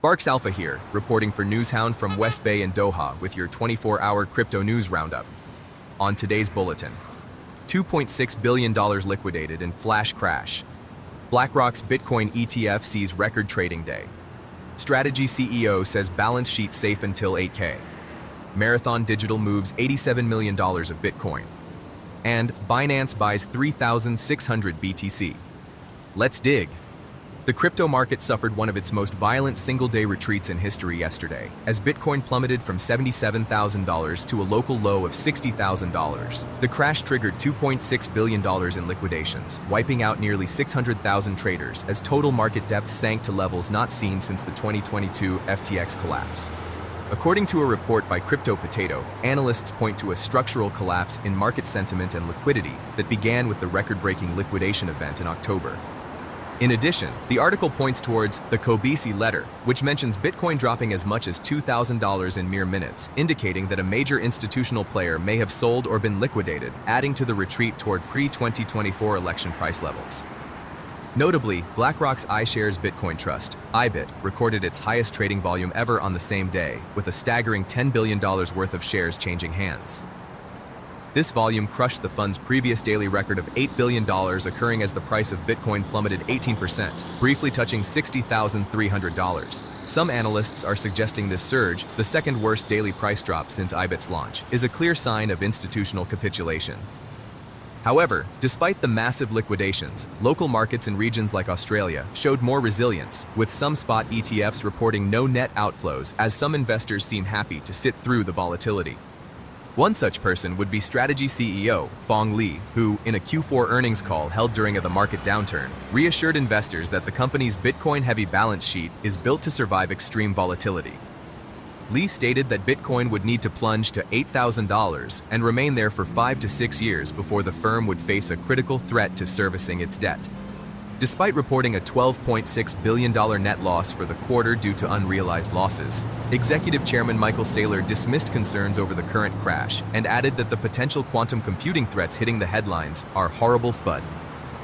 Barks Alpha here, reporting for Newshound from West Bay and Doha with your 24-hour crypto news roundup. On today's bulletin, $2.6 billion liquidated in flash crash. BlackRock's Bitcoin ETF sees record trading day. Strategy CEO says balance sheet safe until 8K. Marathon Digital moves $87 million of Bitcoin. And Binance buys 3,600 BTC. Let's dig. The crypto market suffered one of its most violent single-day retreats in history yesterday, as Bitcoin plummeted from $77,000 to a local low of $60,000. The crash triggered $2.6 billion in liquidations, wiping out nearly 600,000 traders as total market depth sank to levels not seen since the 2022 FTX collapse. According to a report by Crypto Potato, analysts point to a structural collapse in market sentiment and liquidity that began with the record-breaking liquidation event in October. In addition, the article points towards the Kobisi letter, which mentions Bitcoin dropping as much as $2,000 in mere minutes, indicating that a major institutional player may have sold or been liquidated, adding to the retreat toward pre-2024 election price levels. Notably, BlackRock's iShares Bitcoin Trust, IBIT, recorded its highest trading volume ever on the same day, with a staggering $10 billion worth of shares changing hands. This volume crushed the fund's previous daily record of $8 billion, occurring as the price of Bitcoin plummeted 18%, briefly touching $60,300. Some analysts are suggesting this surge, the second worst daily price drop since IBIT's launch, is a clear sign of institutional capitulation. However, despite the massive liquidations, local markets in regions like Australia showed more resilience, with some spot ETFs reporting no net outflows as some investors seem happy to sit through the volatility. One such person would be Strategy CEO Phong Le, who, in a Q4 earnings call held during the market downturn, reassured investors that the company's Bitcoin-heavy balance sheet is built to survive extreme volatility. Lee stated that Bitcoin would need to plunge to $8,000 and remain there for 5 to 6 years before the firm would face a critical threat to servicing its debt. Despite reporting a $12.6 billion net loss for the quarter due to unrealized losses, Executive Chairman Michael Saylor dismissed concerns over the current crash and added that the potential quantum computing threats hitting the headlines are horrible FUD.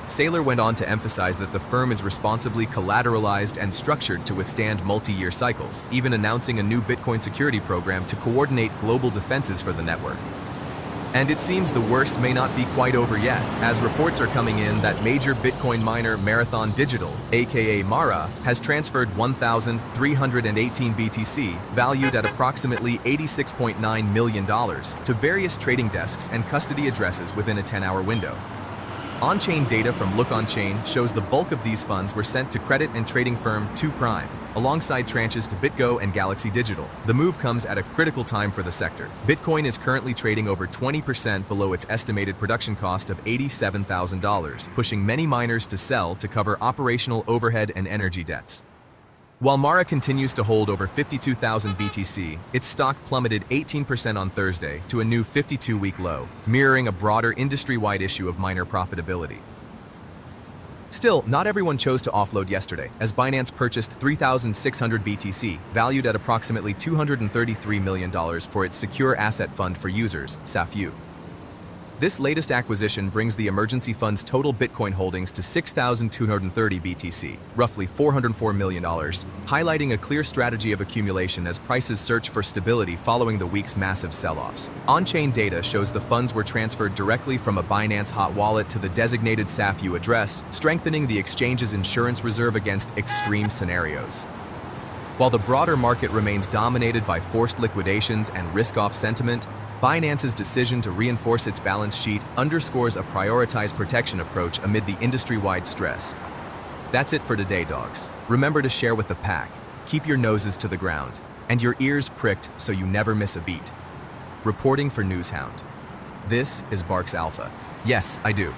Saylor went on to emphasize that the firm is responsibly collateralized and structured to withstand multi-year cycles, even announcing a new Bitcoin security program to coordinate global defenses for the network. And it seems the worst may not be quite over yet, as reports are coming in that major Bitcoin miner Marathon Digital, aka Mara, has transferred 1,318 BTC, valued at approximately $86.9 million, to various trading desks and custody addresses within a 10-hour window. On-chain data from Look On-Chain shows the bulk of these funds were sent to credit and trading firm 2Prime, alongside tranches to BitGo and Galaxy Digital. The move comes at a critical time for the sector. Bitcoin is currently trading over 20% below its estimated production cost of $87,000, pushing many miners to sell to cover operational overhead and energy debts. While Mara continues to hold over 52,000 BTC, its stock plummeted 18% on Thursday to a new 52-week low, mirroring a broader industry-wide issue of miner profitability. Still, not everyone chose to offload yesterday, as Binance purchased 3,600 BTC, valued at approximately $233 million for its Secure Asset Fund for Users, SAFU. This latest acquisition brings the emergency fund's total Bitcoin holdings to 6,230 BTC, roughly $404 million, highlighting a clear strategy of accumulation as prices search for stability following the week's massive sell-offs. On-chain data shows the funds were transferred directly from a Binance hot wallet to the designated SAFU address, strengthening the exchange's insurance reserve against extreme scenarios. While the broader market remains dominated by forced liquidations and risk-off sentiment, Binance's decision to reinforce its balance sheet underscores a prioritized protection approach amid the industry-wide stress. That's it for today, dogs. Remember to share with the pack, keep your noses to the ground, and your ears pricked so you never miss a beat. Reporting for Newshound. This is Barks Alpha. Yes, I do.